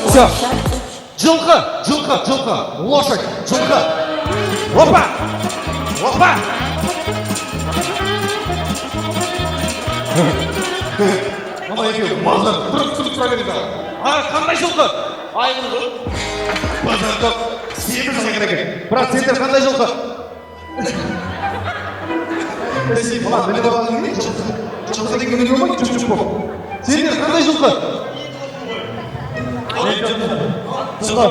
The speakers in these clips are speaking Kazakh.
Все. Жылқы, лошадь, жылқы. Опа! Ана екеуі малдар тұрып тұра береді. Қандай жылқы? Айғыр ғой. Базарда семіз айғыр екен. Бірақ сендер қандай жылқы? Сен маған біліп алғаннан кейін жылқы деген не болмайды, жүк болып. Сендер қандай жылқы? Жылқы.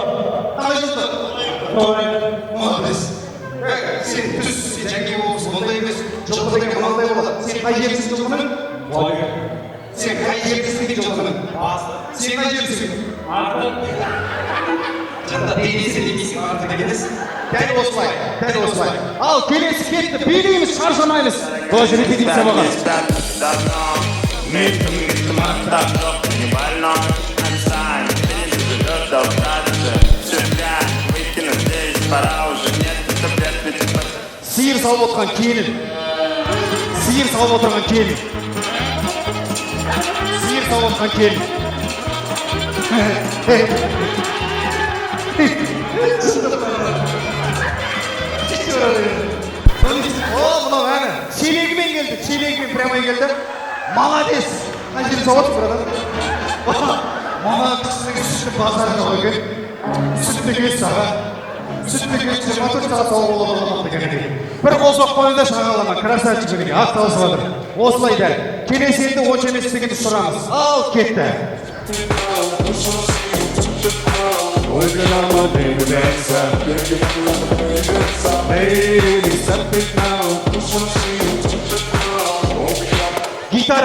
Қандай жылқы? Молодец. Сен түс, сен жәңге болсын, ондай емес. Жылқы деген мынандай болады. Сен қай жерсің жылқының? Сен қай жерсің деген жылқының? Сен қай жерсің? Жанда деймесін демейсің арты дегеніз. Дәл осылай. Ал келесі кетті, билейміз, шаршамаймыз. Тоже репетиция болған. Мен кім кеттім аттап жоқ, не больной, ансайн, перейді жұрттау қадысы, сүйрга, өйткені здесь пора уже нет, таблет метр. Сиыр салып отырған келін. Сиыр салып отырған келін. О, мынау әні. Челегімен прямо келді. Молодец. Қай жерін сауат, брат? Мама кісінің сүтті базарына қойген. Сүтті кес аға. Сүтті кес 24 сағат сауып олғаламақ деген. Бір қолсоқ қойында шағалама, красавчик деген, ақ талысы батыр. Осылай дәл. Келесі енді онша емес дегенді сұрамыз. Ал кетті. Гитара.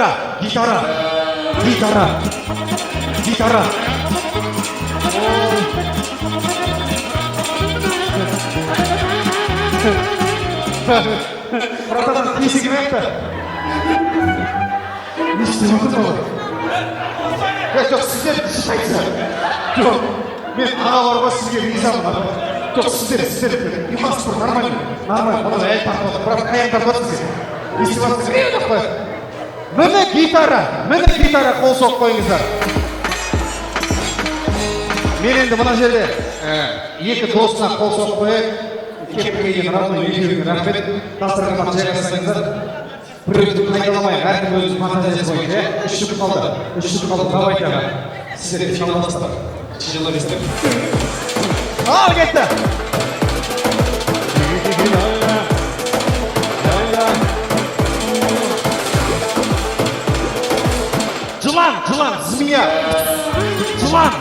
Братан, тесігі мәпті. Не істеп отыр олар? Жоқ, сіздер шайтса. Жоқ, мен аға бар ғой сізге ризамын. Жоқ, сіздер. Имас бұр, нормально. Оны әлі тартып отыр. Бірақ қаян тартып отыр сізге. Не істеп отыр? Міне гитара, қол соқ қойыңыздар. Мен енді мына жерде екі досына қол соқ қойып, кепкейген равной екеуіне рахмет. Дастарханға жайғасаңыздар. Біреуді қайдаламай, әркім өзінің фантазиясы бойынша. Үш жүк қалды, давайте аға. Сіздер финалдастар. Жылы бестер. Ал кетті! Жылан, змея. Жылан.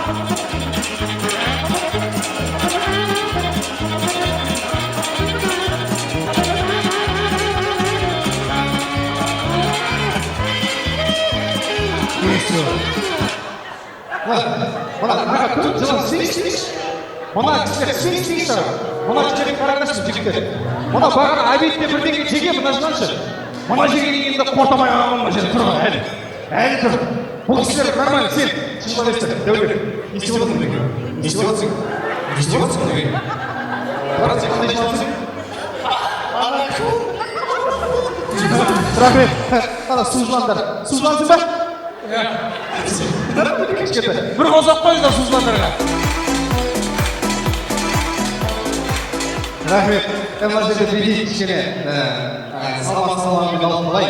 Мына жылан сүйіш. Мына кісілер Мына кісілер қараңдашы жігіттер. Мына бағана обедте бірдеңе жеге мына жыланшы. Мына жегенен енді қортамай ағамын жер тұрған әлі тұр. Бұл кісілер нормально, сен шыңбалестер, дәулер. Не істеп отырсың деген? Не істеп отырсың деген? Брат, сен қандай жылансың? Рахмет, ана су жыландар. Су жылансың ба? Бір қозақ қойыңдар су жыландарға. Рахмет, мына жерде бейдейік кішкене салмақ-салмағымен алып қалай.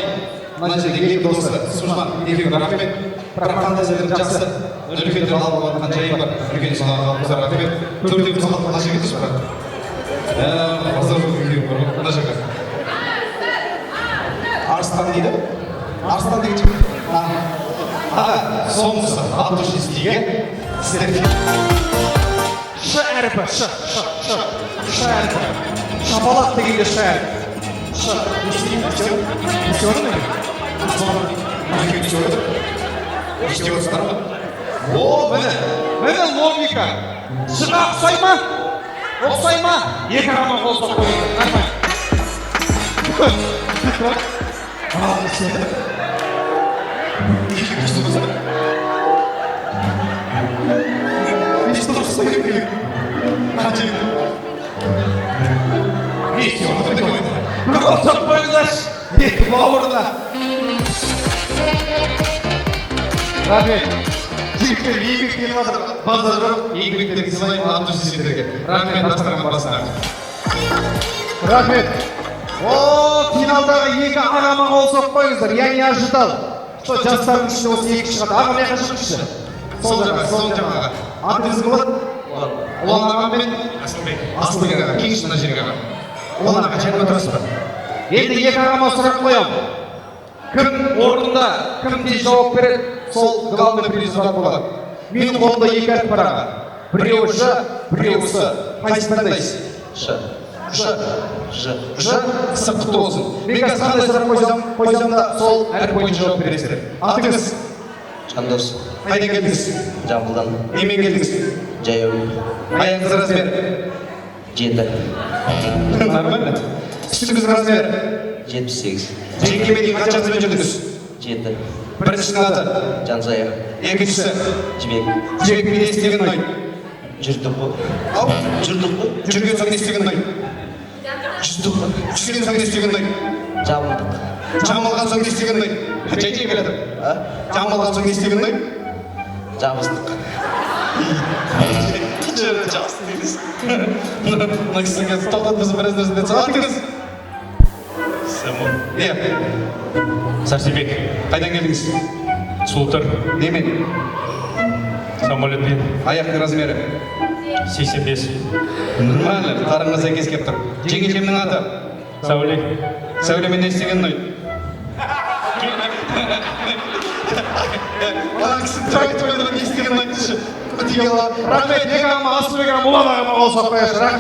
Мына жерде екі досы, Сушман, екеуі рахмет. Бірақ фантазияларым жақсы. Үлкенді алып алған жайы бар. Үлкенді салған қыздар рахмет. Төрдегі салған қажы кетіш бар. Базар үлкенді бар. Мына жерге. Арыстан дейді. Арыстан деген жігіт. Аға, соңғысы, Абдушинскийге. Сіздер. Ш әріпі, Ш әріпі. Шапалақ дегенде Ш әріпі. Не істеп отыр ма? Не істеп отырсыздар ма? О, міне логика. Шыға ұқсай ма? Екі ағама қол соқ қойыңдар. Ал, не істеп отыр? Не істеп отыр? Не істеп отыр? Не істеп отыр? Қол соқ қойыңдар. Екі бауырына. Рахмет. Жігіттер еңбек келіп жатыр. Базар жоқ. Еңбектеріңізді сыйлаймын аты сіздерге. Рахмет дастархан басына. Рахмет. О, финалдағы екі ағама қол соқып қойыңыздар. Я не ожидал, что жастардың ішінде осы екі шығады. Аға мына жаққа шығыңызшы. Сол жағаға. Атыңыз кім болады? Ұлан ағам мен Асылбек аға. Келіңізші мына жерге аға. Ұлан аға, жайып отырасыз ба? Енді екі ағама сұрақ қоямын. Кім орнында, кім тез жауап береді, сол главный приз болады. Менің қолымда екі әріп бар аға. Біреуі Ж, біреуі С. Қайсысын таңдайсыз? Ж. Құтты болсын. Мен қазір қандай сұрақ қойсам да сол әріп бойынша жауап бересіздер. Атыңыз? Жандос. Қайдан келдіңіз? Жамбылдан. Немен келдіңіз? Жаяу. Аяғыңыз размер? 7. Нормально. Үстіңіз размер? 78. Жеңгеме дейін қанша қызбен жүрдіңіз? 7. Біріншісінің аты? Жансая. Екіншісі? Жібек. Жібекпен не істеген ұнайды? Жүрдік қой. Ау? Жүрдік қой. Жүрген соң не істеген ұнайды? Жүздік қой. Жүрген соң не істеген ұнайды? Жабылдық. Жамылған соң не істеген ұнайды? Жай келеді. Жамылған соң не істеген ұнайды? Жабыстық. Жабысты дейміз. Мына кісіге тоқтат біз біраз нәрседен соң. Атыңыз? Самон. Иә. Сарсебек. Қайдан келдіңіз? Султар. Немен? Самолетпен. Аяқтың размері? 85. Нормально, қарыңға сәйкес келіп тұр. Жеңгешемнің аты? Сауле. Сәулемен не істеген ұнайды? Ана кісі трактор не істеген ұнайды деші. Рахмет, екі ағама, Асылбек ағама, Ұлан ағама қол соқпайыншы. Рахмет.